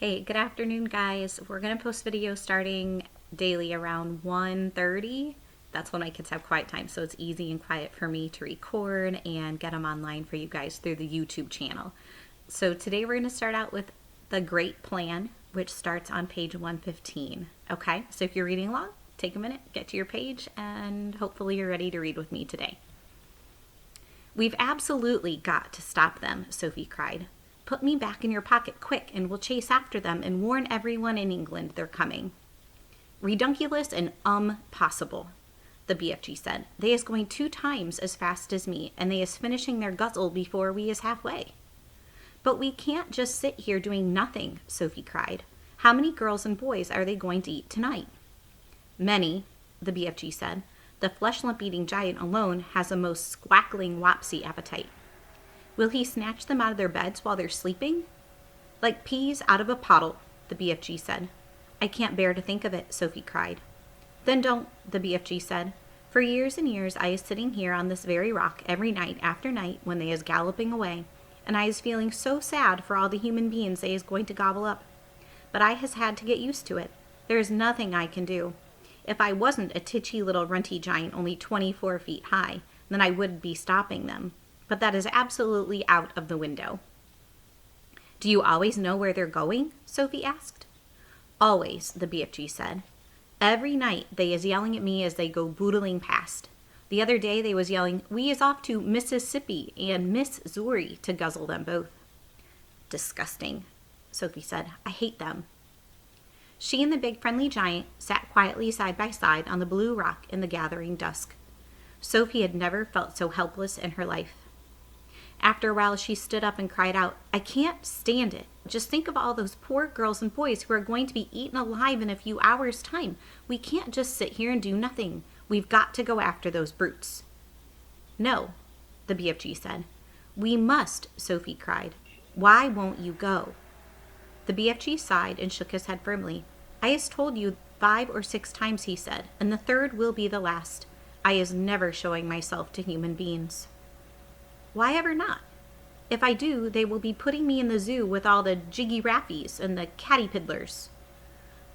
Hey, good afternoon, guys. We're going to post videos starting daily around 1:30. That's when my kids have quiet time, so it's easy and quiet for me to record and get them online for you guys through the YouTube channel. So today we're going to start out with the Great Plan, which starts on page 115. Okay, so if you're reading along, take a minute, get to your page, and hopefully you're ready to read with me today. "We've absolutely got to stop them," Sophie cried. "Put me back in your pocket quick and we'll chase after them and warn everyone in England they're coming." "Redunculous and possible," the BFG said. "They is going 2 times as fast as me, and they is finishing their guzzle before we is halfway." "But we can't just sit here doing nothing," Sophie cried. "How many girls and boys are they going to eat tonight?" "Many," the BFG said. "The flesh lump eating giant alone has a most squackling wopsy appetite." "Will he snatch them out of their beds while they're sleeping?" "Like peas out of a pottle," the BFG said. "I can't bear to think of it," Sophie cried. "Then don't," the BFG said. "For years and years I is sitting here on this very rock every night after night when they is galloping away, and I is feeling so sad for all the human beings they is going to gobble up. But I has had to get used to it. There is nothing I can do. If I wasn't a titchy little runty giant only 24 feet high, then I would be stopping them. But that is absolutely out of the window." "Do you always know where they're going?" Sophie asked. "Always," the BFG said. "Every night they is yelling at me as they go boodling past. The other day they was yelling, 'We is off to Mississippi and Miss Zuri to guzzle them both.'" "Disgusting," Sophie said. "I hate them." She and the big friendly giant sat quietly side by side on the blue rock in the gathering dusk. Sophie had never felt so helpless in her life. After a while, she stood up and cried out, "I can't stand it. Just think of all those poor girls and boys who are going to be eaten alive in a few hours' time. We can't just sit here and do nothing. We've got to go after those brutes." "No," the BFG said. "We must," Sophie cried. "Why won't you go?" The BFG sighed and shook his head firmly. "I has told you 5 or 6 times," he said, "and the 3rd will be the last. I is never showing myself to human beings." "Why ever not? If I do, they will be putting me in the zoo with all the jiggy raffies and the caterpillars."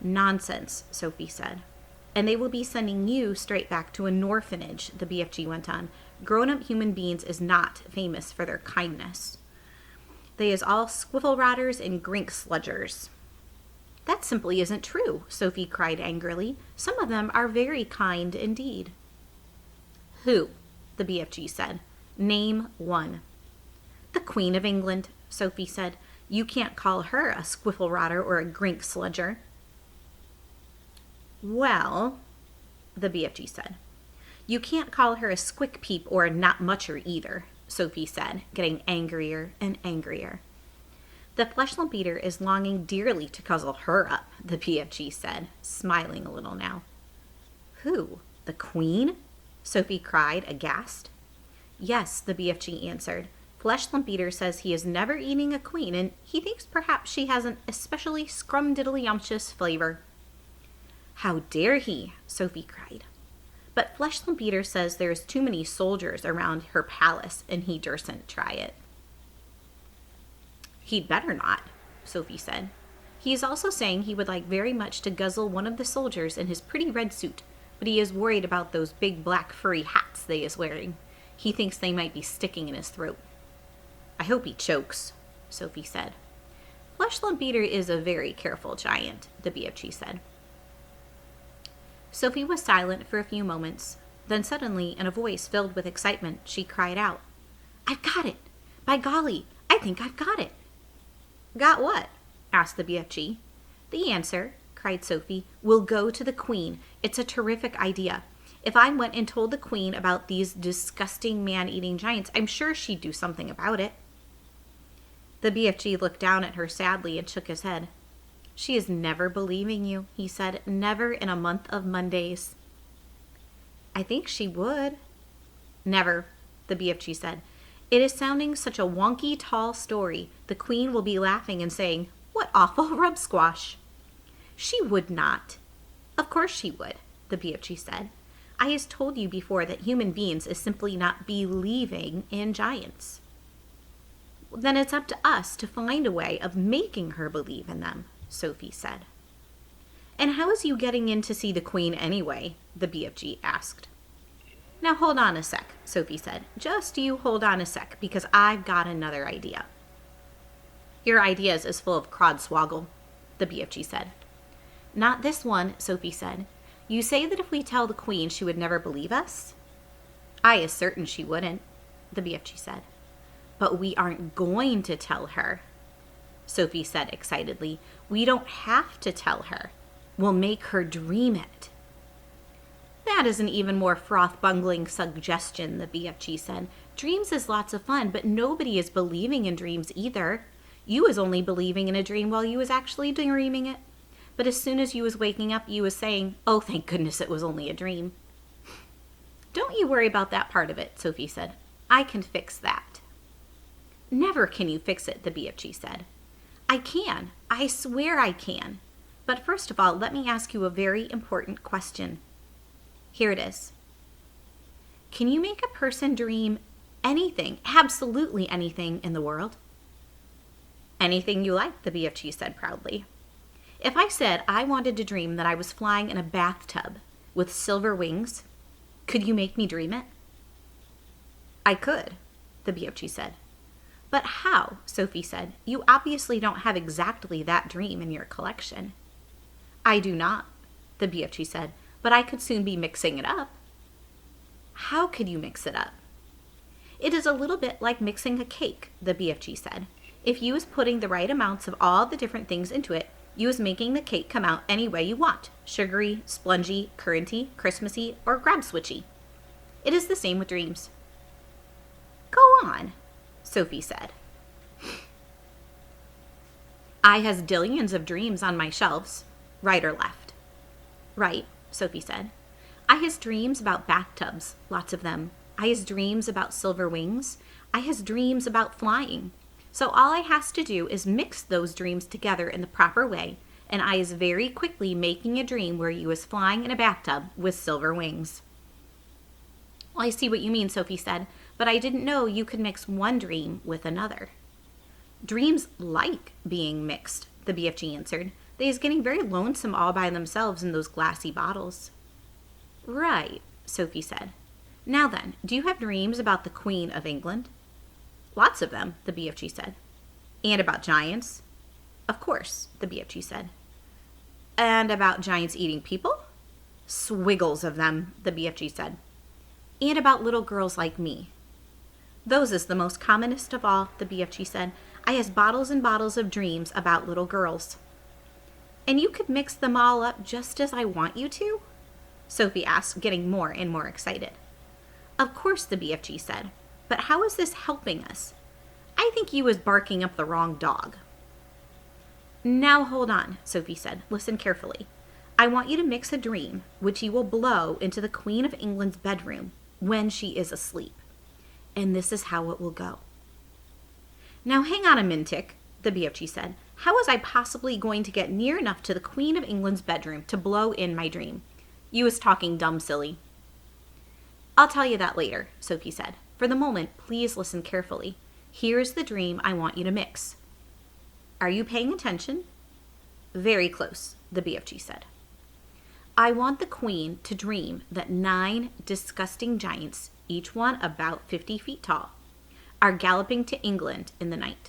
"Nonsense," Sophie said. "And they will be sending you straight back to an orphanage," the BFG went on. "Grown-up human beings is not famous for their kindness. They is all squiffle rotters and grink sludgers." "That simply isn't true," Sophie cried angrily. "Some of them are very kind indeed." "Who?" the BFG said. "Name one." "The Queen of England," Sophie said. "You can't call her a squiffle rotter or a grink sludger." "Well," the BFG said. "You can't call her a squick peep or a not mucher either," Sophie said, getting angrier and angrier. "The flesh lump eater is longing dearly to guzzle her up," the BFG said, smiling a little now. "Who? The Queen?" Sophie cried, aghast. "Yes," the BFG answered. "Flesh lump eater says he is never eating a queen, and he thinks perhaps she has an especially scrumdiddlyumptious flavor." "How dare he?" Sophie cried. "But Flesh lump eater says there is too many soldiers around her palace, and he dursn't try it." "He'd better not," Sophie said. "He is also saying he would like very much to guzzle one of the soldiers in his pretty red suit, but he is worried about those big black furry hats they is wearing. He thinks they might be sticking in his throat." "I hope he chokes," Sophie said. "Flesh lump eater is a very careful giant," the BFG said. Sophie was silent for a few moments. Then suddenly, in a voice filled with excitement, she cried out, "I've got it! By golly, I think I've got it!" "Got what?" asked the BFG. "The answer," cried Sophie. "We'll go to the Queen. It's a terrific idea. If I went and told the Queen about these disgusting man-eating giants, I'm sure she'd do something about it." The BFG looked down at her sadly and shook his head. "She is never believing you," he said. "Never in a month of Mondays." "I think she would." "Never," the BFG said. "It is sounding such a wonky tall story. The Queen will be laughing and saying, 'What awful rub squash.'" "She would not." "Of course she would," the BFG said. "I has told you before that human beings is simply not believing in giants." "Then it's up to us to find a way of making her believe in them," Sophie said. And how is you getting in to see the Queen anyway? The BFG asked. Now hold on a sec, Sophie said. Just you hold on a sec, because I've got another idea. Your ideas is full of crodswoggle, the BFG said. Not this one, Sophie said. You say that if we tell the Queen, she would never believe us? I is certain she wouldn't, the BFG said. But we aren't going to tell her, Sophie said excitedly. We don't have to tell her. We'll make her dream it. That is an even more froth-bungling suggestion, the BFG said. Dreams is lots of fun, but nobody is believing in dreams either. You was only believing in a dream while you was actually dreaming it. But as soon as you was waking up, you was saying, oh, thank goodness it was only a dream. Don't you worry about that part of it, Sophie said. I can fix that. Never can you fix it, the BFG said. I can. I swear I can. But first of all, let me ask you a very important question. Here it is. Can you make a person dream anything, absolutely anything in the world? Anything you like, the BFG said proudly. If I said I wanted to dream that I was flying in a bathtub with silver wings, could you make me dream it? I could, the BFG said. But how? Sophie said. You obviously don't have exactly that dream in your collection. I do not, the BFG said, but I could soon be mixing it up. How could you mix it up? It is a little bit like mixing a cake, the BFG said. If you was putting the right amounts of all the different things into it, you was making the cake come out any way you want. Sugary, spongy, curranty, Christmassy, or grab-switchy. It is the same with dreams. Go on, Sophie said. I has dillions of dreams on my shelves. Right or left? Right, Sophie said. I has dreams about bathtubs, lots of them. I has dreams about silver wings. I has dreams about flying. So all I has to do is mix those dreams together in the proper way, and I is very quickly making a dream where you is flying in a bathtub with silver wings. Well, I see what you mean, Sophie said, but I didn't know you could mix one dream with another. Dreams like being mixed, the BFG answered. They is getting very lonesome all by themselves in those glassy bottles. Right, Sophie said. Now then, do you have dreams about the Queen of England? Lots of them, the BFG said. And about giants? Of course, the BFG said. And about giants eating people? Swiggles of them, the BFG said. And about little girls like me. Those is the most commonest of all, the BFG said. I has bottles and bottles of dreams about little girls. And you could mix them all up just as I want you to? Sophie asked, getting more and more excited. Of course, the BFG said. But how is this helping us? I think you was barking up the wrong dog. Now hold on, Sophie said. Listen carefully. I want you to mix a dream, which you will blow into the Queen of England's bedroom when she is asleep. And this is how it will go. Now hang on a minute, the BFG said. How was I possibly going to get near enough to the Queen of England's bedroom to blow in my dream? You was talking dumb silly. I'll tell you that later, Sophie said. For the moment, please listen carefully. Here's the dream I want you to mix. Are you paying attention? Very close, the BFG said. I want the Queen to dream that 9 disgusting giants, each one about 50 feet tall, are galloping to England in the night.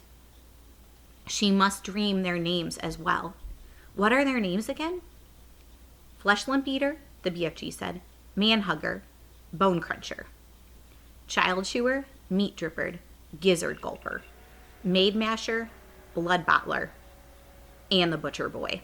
She must dream their names as well. What are their names again? Flesh Limp Eater, the BFG said. Man Hugger, Bone Cruncher. Child Chewer, Meat Dripper, Gizzard Gulper. Maid Masher, Blood Bottler, and the Butcher Boy.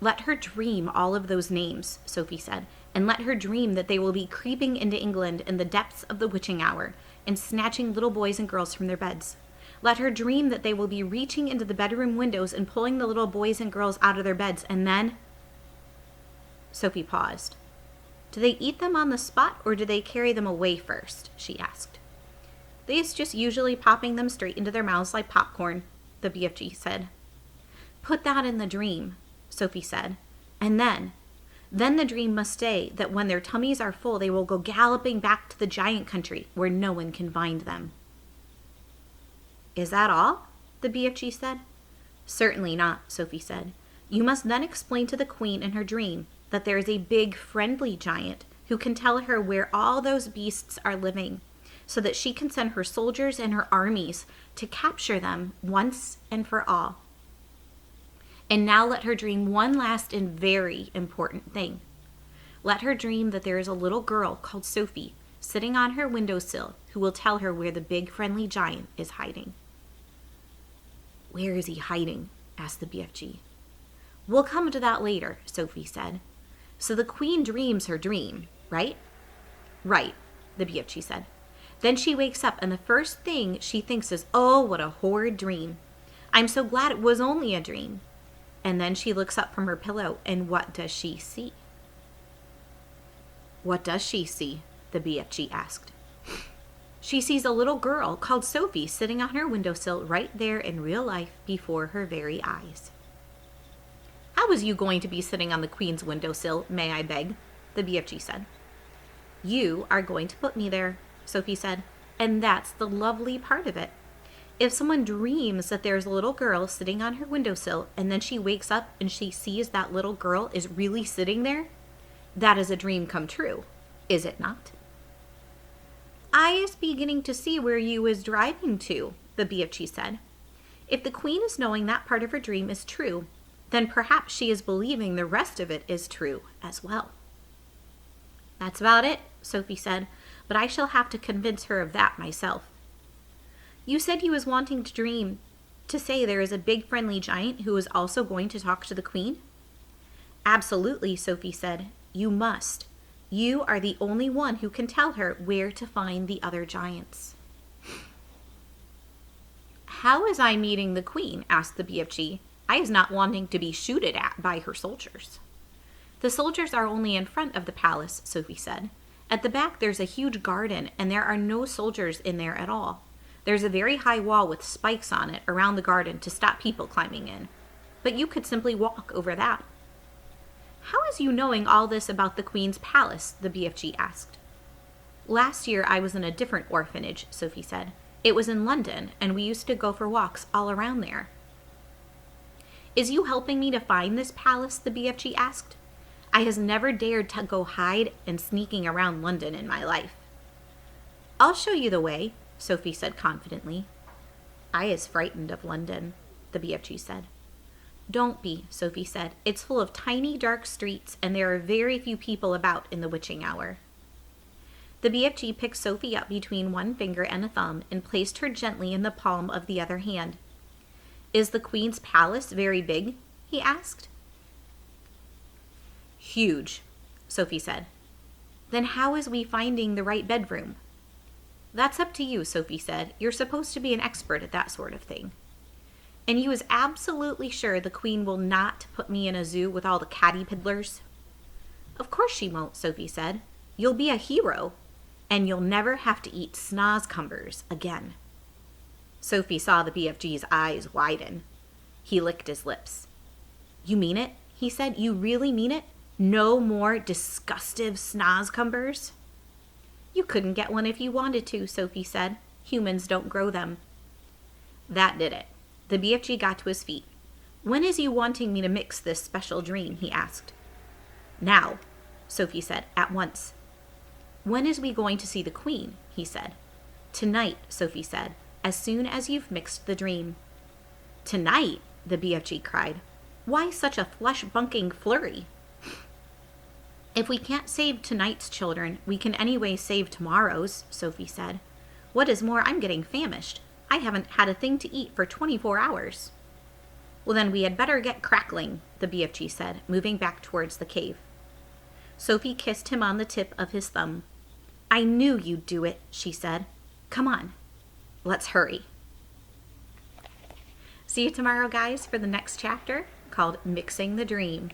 Let her dream all of those names, Sophie said, and let her dream that they will be creeping into England in the depths of the witching hour and snatching little boys and girls from their beds. Let her dream that they will be reaching into the bedroom windows and pulling the little boys and girls out of their beds, and then... Sophie paused. Do they eat them on the spot, or do they carry them away first? She asked. They's just usually popping them straight into their mouths like popcorn, the BFG said. Put that in the dream, Sophie said, and then the dream must say that when their tummies are full, they will go galloping back to the giant country where no one can find them. Is that all? The BFG said. Certainly not, Sophie said. You must then explain to the queen in her dream that there is a big, friendly giant who can tell her where all those beasts are living, so that she can send her soldiers and her armies to capture them once and for all. And now let her dream one last and very important thing. Let her dream that there is a little girl called Sophie sitting on her windowsill who will tell her where the big, friendly giant is hiding. Where is he hiding? Asked the BFG. We'll come to that later, Sophie said. So the queen dreams her dream, right? Right, the BFG said. Then she wakes up and the first thing she thinks is, oh, what a horrid dream. I'm so glad it was only a dream. And then she looks up from her pillow and what does she see? What does she see? The BFG asked. She sees a little girl called Sophie sitting on her windowsill right there in real life before her very eyes. How was you going to be sitting on the queen's windowsill, may I beg? The BFG said. You are going to put me there, Sophie said, and that's the lovely part of it. If someone dreams that there's a little girl sitting on her windowsill and then she wakes up and she sees that little girl is really sitting there, that is a dream come true, is it not? I is beginning to see where you is driving to, the BFG said. If the queen is knowing that part of her dream is true, then perhaps she is believing the rest of it is true as well. That's about it, Sophie said, but I shall have to convince her of that myself. You said you was wanting to dream to say there is a big friendly giant who is also going to talk to the queen? Absolutely, Sophie said. You must. You are the only one who can tell her where to find the other giants. How is I meeting the queen? Asked the BFG. I is not wanting to be shooted at by her soldiers. The soldiers are only in front of the palace, Sophie said. At the back there's a huge garden and there are no soldiers in there at all. There's a very high wall with spikes on it around the garden to stop people climbing in. But you could simply walk over that. How is you knowing all this about the Queen's palace? The BFG asked. Last year I was in a different orphanage, Sophie said. It was in London, and we used to go for walks all around there. Is you helping me to find this palace? The BFG asked. I has never dared to go hide and sneaking around London in my life. I'll show you the way, Sophie said confidently. I is frightened of London, the BFG said. Don't be, Sophie said. It's full of tiny, dark streets, and there are very few people about in the witching hour. The BFG picked Sophie up between one finger and a thumb and placed her gently in the palm of the other hand. Is the Queen's palace very big? He asked. Huge, Sophie said. Then how is we finding the right bedroom? That's up to you, Sophie said. You're supposed to be an expert at that sort of thing. And you is absolutely sure the Queen will not put me in a zoo with all the catty piddlers? Of course she won't, Sophie said. You'll be a hero, and you'll never have to eat snozcumbers again. Sophie saw the BFG's eyes widen. He licked his lips. You mean it? He said. You really mean it? No more disgustive snozcumbers? You couldn't get one if you wanted to, Sophie said. Humans don't grow them. That did it. The BFG got to his feet. When is you wanting me to mix this special dream? He asked. Now, Sophie said, at once. When is we going to see the Queen? He said. Tonight, Sophie said, as soon as you've mixed the dream. Tonight? The BFG cried. Why such a flesh-bunking flurry? If we can't save tonight's children, we can anyway save tomorrow's, Sophie said. What is more, I'm getting famished. I haven't had a thing to eat for 24 hours. Well, then we had better get crackling, the BFG said, moving back towards the cave. Sophie kissed him on the tip of his thumb. I knew you'd do it, she said. Come on, let's hurry. See you tomorrow, guys, for the next chapter called Mixing the Dream.